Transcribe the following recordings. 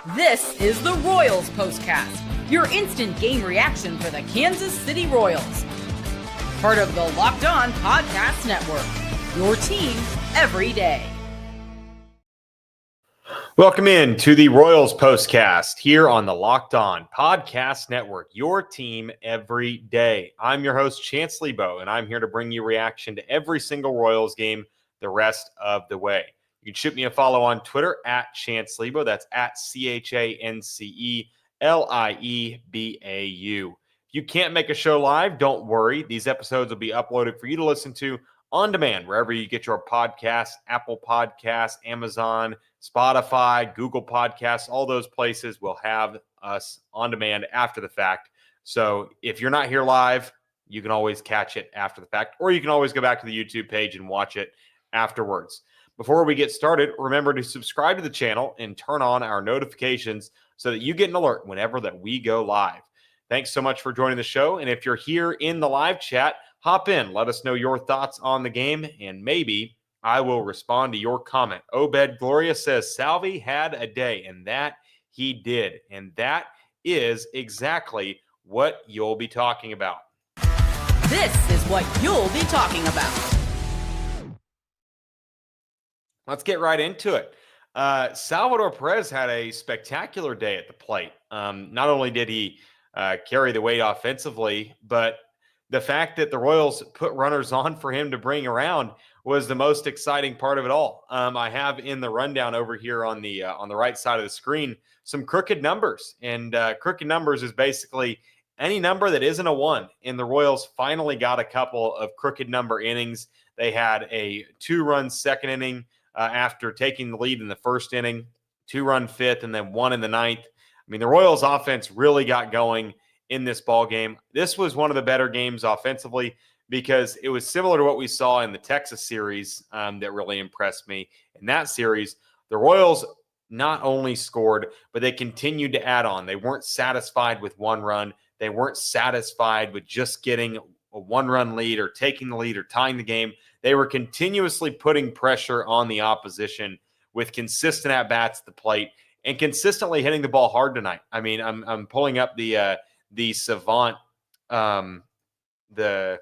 This is the Royals POSTCAST, your instant game reaction for the Kansas City Royals. Part of the Locked On Podcast Network, your team every day. Welcome in to the Royals POSTCAST here on the Locked On Podcast Network, your team every day. I'm your host, Chance Liebau, and I'm here to bring you reaction to every single Royals game the rest of the way. You can shoot me a follow on Twitter at Chance Liebau. That's at ChanceLiebau. If you can't make a show live, don't worry. These episodes will be uploaded for you to listen to on demand, wherever you get your podcasts, Apple Podcasts, Amazon, Spotify, Google Podcasts, all those places will have us on demand after the fact. So if you're not here live, you can always catch it after the fact, or you can always go back to the YouTube page and watch it afterwards. Before we get started, remember to subscribe to the channel and turn on our notifications so that you get an alert whenever that we go live. Thanks so much for joining the show. And if you're here in the live chat, hop in. Let us know your thoughts on the game, and maybe I will respond to your comment. Obed Gloria says, Salvi had a day, and that he did. And that is exactly what you'll be talking about. This is what you'll be talking about. Let's get right into it. Salvador Perez had a spectacular day at the plate. Not only did he carry the weight offensively, but the fact that the Royals put runners on for him to bring around was the most exciting part of it all. I have in the rundown over here on the right side of the screen some crooked numbers, and crooked numbers is basically any number that isn't a 1. And the Royals finally got a couple of crooked number innings. They had a 2-run second inning after taking the lead in the first inning, 2-run fifth, and then 1 in the ninth. I mean, the Royals offense really got going in this ball game. This was one of the better games offensively because it was similar to what we saw in the Texas series that really impressed me. In that series, the Royals not only scored, but they continued to add on. They weren't satisfied with 1 run. They weren't satisfied with just getting a 1-run lead or taking the lead or tying the game. They were continuously putting pressure on the opposition with consistent at-bats at the plate and consistently hitting the ball hard tonight. I mean, I'm pulling up the Savant, their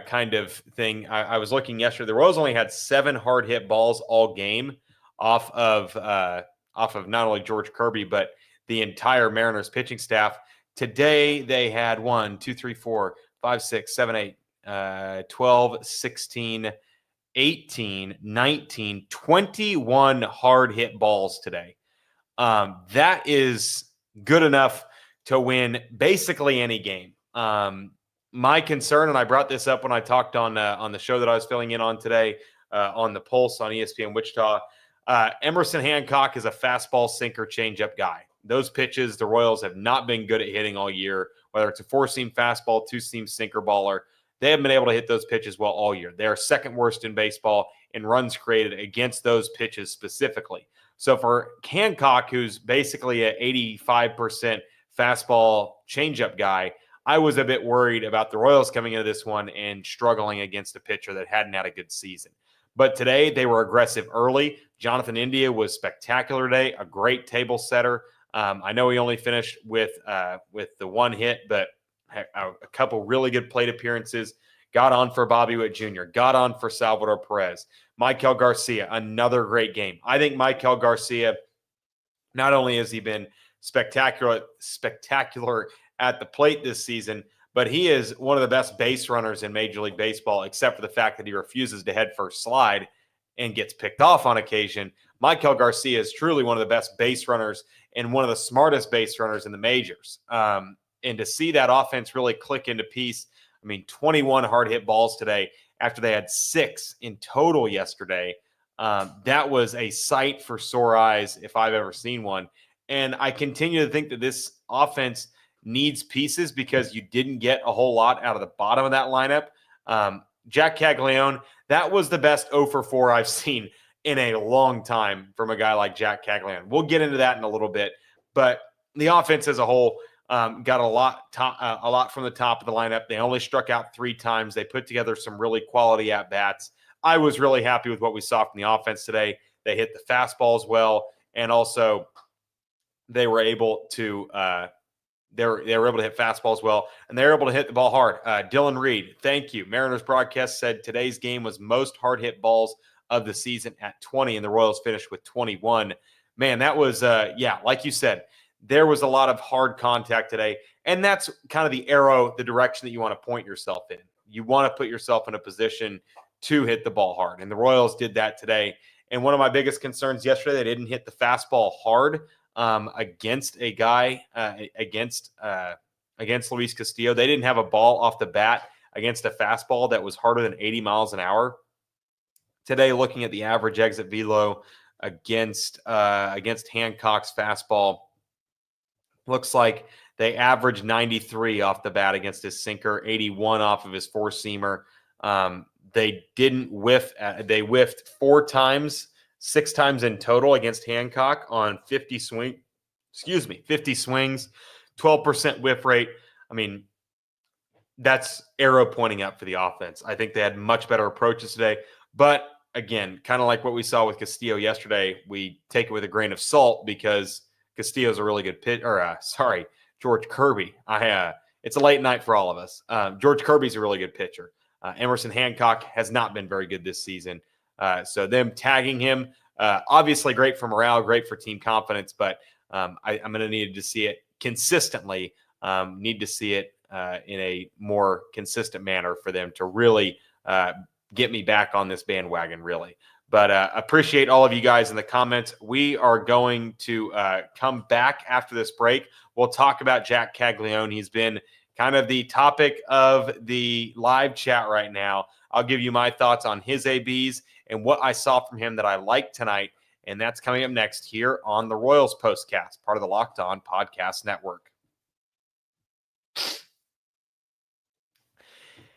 kind of thing. I was looking yesterday. The Royals only had 7 hard hit balls all game off of not only George Kirby, but the entire Mariners pitching staff. Today they had 1, 2, 3, 4, 5, 6, 7, 8, 12, 16, 18, 19, 21 hard hit balls today. That is good enough to win basically any game. My concern, and I brought this up when I talked on the show that I was filling in on today on the Pulse on ESPN Wichita, Emerson Hancock is a fastball sinker changeup guy. Those pitches, the Royals have not been good at hitting all year, whether it's a 4-seam fastball, 2-seam sinker baller. They haven't been able to hit those pitches well all year. They're second worst in baseball in runs created against those pitches specifically. So for Hancock, who's basically an 85% fastball changeup guy, I was a bit worried about the Royals coming into this one and struggling against a pitcher that hadn't had a good season. But today they were aggressive early. Jonathan India was spectacular today, a great table setter. I know he only finished with the 1 hit, but a couple really good plate appearances. Got on for Bobby Witt Jr., got on for Salvador Perez. Michael Garcia, another great game. I think Michael Garcia, not only has he been spectacular at the plate this season, but he is one of the best base runners in Major League Baseball, except for the fact that he refuses to head first slide and gets picked off on occasion. Michael Garcia is truly one of the best base runners and one of the smartest base runners in the majors. And to see that offense really click into piece, I mean, 21 hard hit balls today after they had 6 in total yesterday. That was a sight for sore eyes if I've ever seen one. And I continue to think that this offense needs pieces because you didn't get a whole lot out of the bottom of that lineup. Jac Caglianone, that was the best 0 for 4 I've seen in a long time from a guy like Jac Caglianone. We'll get into that in a little bit. But the offense as a whole got a lot from the top of the lineup. They only struck out 3 times. They put together some really quality at-bats. I was really happy with what we saw from the offense today. They hit the fastballs well, and also they were able to they were able to hit fastballs well, and they were able to hit the ball hard. Dylan Reed, thank you. Mariners broadcast said today's game was most hard hit balls of the season at 20, and the Royals finished with 21. Man, that was like you said, there was a lot of hard contact today, and that's kind of the arrow, the direction that you want to point yourself in. You want to put yourself in a position to hit the ball hard, and the Royals did that today. And one of my biggest concerns yesterday, they didn't hit the fastball hard against a guy against Luis Castillo. They didn't have a ball off the bat against a fastball that was harder than 80 miles an hour. Today, looking at the average exit velo against Hancock's fastball, looks like they averaged 93 off the bat against his sinker, 81 off of his four-seamer. They didn't whiff. They whiffed 4 times, 6 times in total against Hancock on 50 swings, 12% whiff rate. I mean, that's arrow pointing up for the offense. I think they had much better approaches today. But again, kind of like what we saw with Castillo yesterday, we take it with a grain of salt because Castillo's a really good George Kirby. It's a late night for all of us. George Kirby's a really good pitcher. Emerson Hancock has not been very good this season. So them tagging him, obviously great for morale, great for team confidence, but I'm going to need to see it consistently, need to see it in a more consistent manner for them to really get me back on this bandwagon, really. But appreciate all of you guys in the comments. We are going to come back after this break. We'll talk about Jac Caglianone. He's been kind of the topic of the live chat right now. I'll give you my thoughts on his ABs and what I saw from him that I liked tonight. And that's coming up next here on the Royals Postcast, part of the Locked On Podcast Network.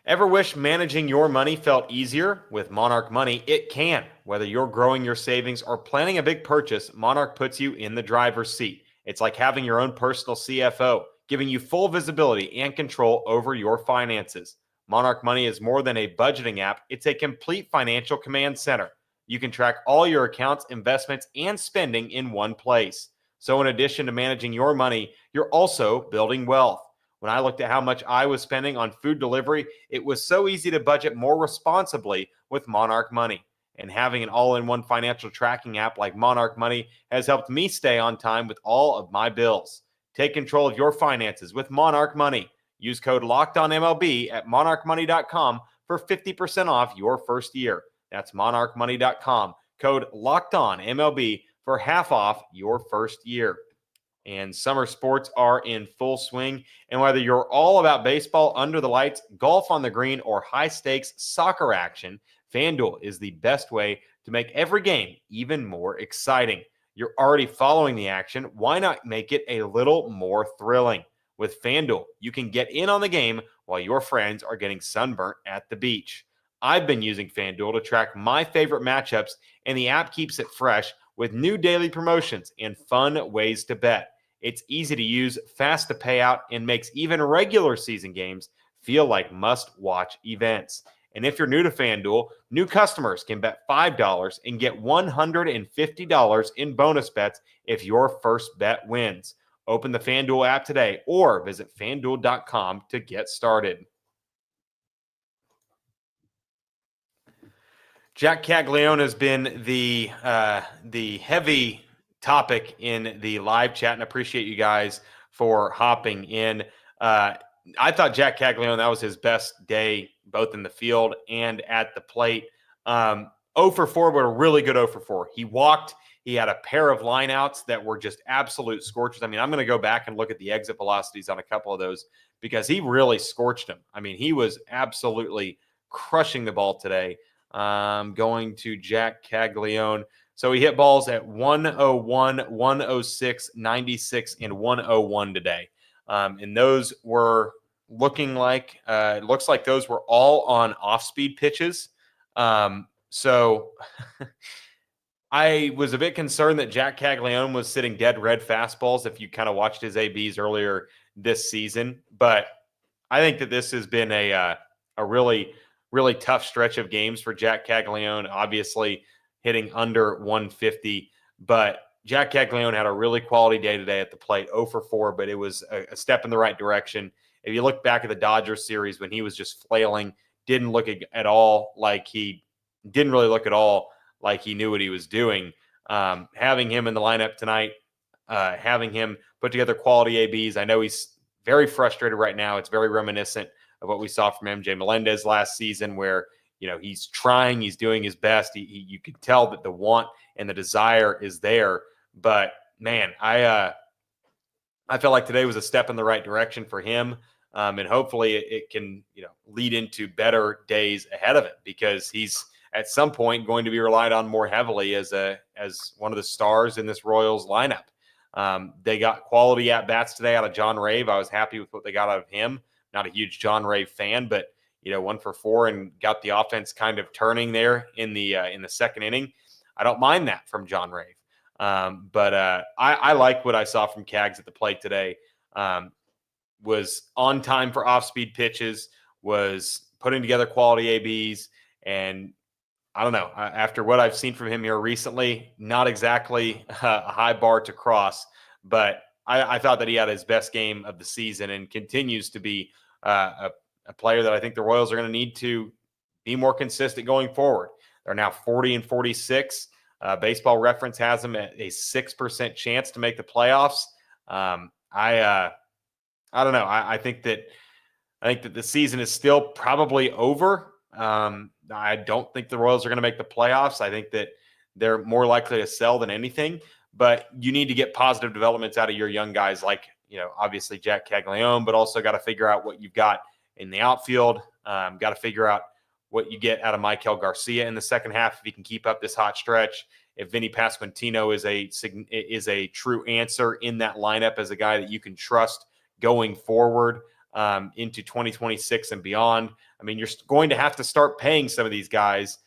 Ever wish managing your money felt easier? With Monarch Money, it can. Whether you're growing your savings or planning a big purchase, Monarch puts you in the driver's seat. It's like having your own personal CFO, giving you full visibility and control over your finances. Monarch Money is more than a budgeting app. It's a complete financial command center. You can track all your accounts, investments, and spending in one place. So in addition to managing your money, you're also building wealth. When I looked at how much I was spending on food delivery, it was so easy to budget more responsibly with Monarch Money. And having an all-in-one financial tracking app like Monarch Money has helped me stay on time with all of my bills. Take control of your finances with Monarch Money. Use code LOCKEDONMLB at monarchmoney.com for 50% off your first year. That's monarchmoney.com. Code LOCKEDONMLB for half off your first year. And summer sports are in full swing. And whether you're all about baseball under the lights, golf on the green, or high-stakes soccer action, FanDuel is the best way to make every game even more exciting. You're already following the action. Why not make it a little more thrilling? With FanDuel, you can get in on the game while your friends are getting sunburnt at the beach. I've been using FanDuel to track my favorite matchups, and the app keeps it fresh with new daily promotions and fun ways to bet. It's easy to use, fast to pay out, and makes even regular season games feel like must-watch events. And if you're new to FanDuel, new customers can bet $5 and get $150 in bonus bets if your first bet wins. Open the FanDuel app today or visit FanDuel.com to get started. Jac Caglianone has been the heavy topic in the live chat, and appreciate you guys for hopping in. I thought Jac Caglianone, that was his best day, both in the field and at the plate. 0 for 4, but a really good 0 for 4. He walked. He had a pair of lineouts that were just absolute scorchers. I mean, I'm going to go back and look at the exit velocities on a couple of those because he really scorched him. I mean, he was absolutely crushing the ball today. Going to Jac Caglianone. So he hit balls at 101, 106, 96, and 101 today. And those were looking like, it looks like those were all on off-speed pitches. So I was a bit concerned that Jac Caglianone was sitting dead red fastballs if you kind of watched his ABs earlier this season. But I think that this has been a really, really tough stretch of games for Jac Caglianone, obviously hitting under 150. But Jac Caglianone had a really quality day today at the plate, 0 for 4, but it was a step in the right direction. If you look back at the Dodgers series when he was just flailing, didn't look at all like he didn't really look at all like he knew what he was doing. Having him in the lineup tonight, having him put together quality ABs. I know he's very frustrated right now. It's very reminiscent of what we saw from MJ Melendez last season, where he's trying, he's doing his best. You can tell that the want and the desire is there. But man, I felt like today was a step in the right direction for him, and hopefully it can lead into better days ahead of him, because he's at some point going to be relied on more heavily as one of the stars in this Royals lineup. They got quality at bats today out of John Rave. I was happy with what they got out of him. Not a huge John Rave fan, but 1 for 4 and got the offense kind of turning there in the second inning. I don't mind that from John Rave. But I like what I saw from Cags at the plate today. Was on time for off-speed pitches, was putting together quality ABs, and I don't know, after what I've seen from him here recently, not exactly a high bar to cross, but I thought that he had his best game of the season and continues to be a player that I think the Royals are going to need to be more consistent going forward. They're now 40-46. Baseball Reference has them at a 6% chance to make the playoffs. I don't know. I think that the season is still probably over. I don't think the Royals are going to make the playoffs. I think that they're more likely to sell than anything. But you need to get positive developments out of your young guys, like obviously Jac Caglianone, but also got to figure out what you've got in the outfield. Got to figure out what you get out of Michael Garcia in the second half if he can keep up this hot stretch. If Vinny Pasquantino is a true answer in that lineup as a guy that you can trust going forward into 2026 and beyond. I mean, you're going to have to start paying some of these guys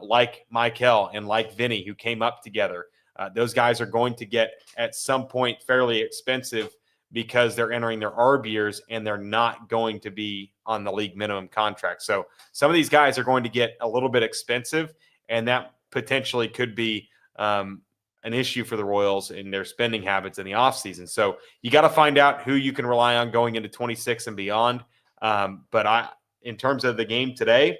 like Michael and like Vinny, who came up together. Those guys are going to get at some point fairly expensive because they're entering their ARB years and they're not going to be on the league minimum contract. So some of these guys are going to get a little bit expensive, and that potentially could be an issue for the Royals in their spending habits in the offseason. So you got to find out who you can rely on going into 26 and beyond. But in terms of the game today,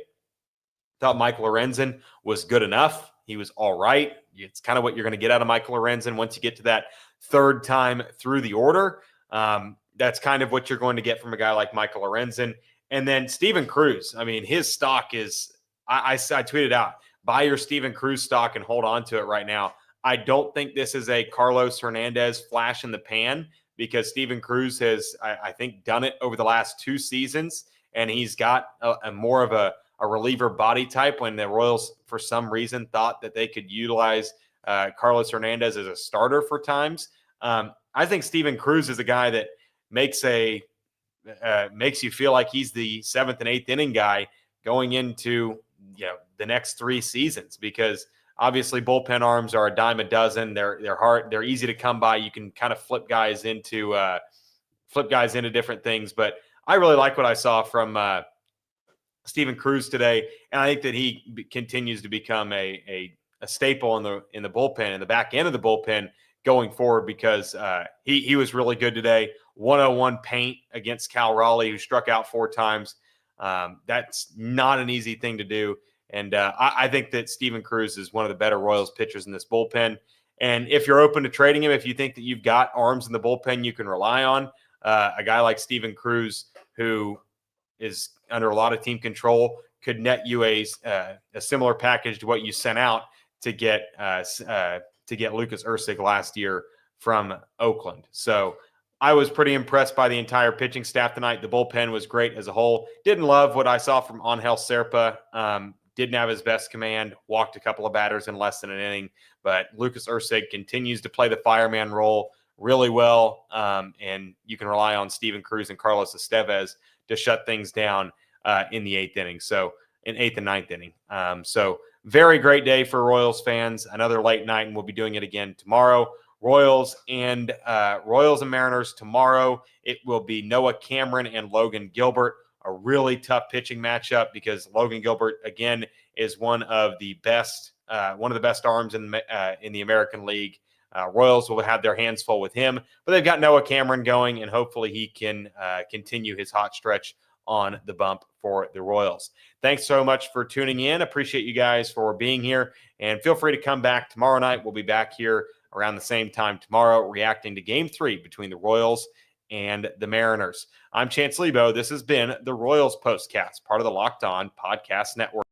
thought Michael Lorenzen was good enough. He was all right. It's kind of what you're going to get out of Michael Lorenzen once you get to that third time through the order. That's kind of what you're going to get from a guy like Michael Lorenzen. And then Steven Cruz. I mean, his stock is, I tweeted out, buy your Steven Cruz stock and hold on to it right now. I don't think this is a Carlos Hernandez flash in the pan, because Steven Cruz has, I think, done it over the last 2 seasons, and he's got a more of a reliever body type, when the Royals, for some reason, thought that they could utilize Carlos Hernandez as a starter for times. I think Steven Cruz is a guy that makes you feel like he's the 7th and 8th inning guy going into the next 3 seasons, because obviously bullpen arms are a dime a dozen. They're hard. They're easy to come by. You can kind of flip guys into different things. But I really like what I saw from Steven Cruz today, and I think that he continues to become a staple in the bullpen, in the back end of the bullpen going forward, because he was really good today. 101 paint against Cal Raleigh, who struck out 4 times. That's not an easy thing to do. And I think that Steven Cruz is one of the better Royals pitchers in this bullpen. And if you're open to trading him, if you think that you've got arms in the bullpen you can rely on, a guy like Steven Cruz, who is under a lot of team control, could net you a similar package to what you sent out to get Lucas Ursig last year from Oakland. So I was pretty impressed by the entire pitching staff tonight. The bullpen was great as a whole. Didn't love what I saw from Angel Serpa. Didn't have his best command. Walked a couple of batters in less than an inning. But Lucas Ursig continues to play the fireman role really well. And you can rely on Steven Cruz and Carlos Estevez to shut things down in the 8th inning. So in 8th and 9th inning. So very great day for Royals fans. Another late night, and we'll be doing it again tomorrow. Royals and Mariners tomorrow. It will be Noah Cameron and Logan Gilbert. A really tough pitching matchup, because Logan Gilbert, again, is one of the best arms in the American League. Royals will have their hands full with him, but they've got Noah Cameron going, and hopefully he can continue his hot stretch on the bump for the Royals. Thanks so much for tuning in. Appreciate you guys for being here, and feel free to come back tomorrow night. We'll be back here around the same time tomorrow, reacting to Game 3 between the Royals and the Mariners. I'm Chance Liebau. This has been the Royals Postcast, part of the Locked On Podcast Network.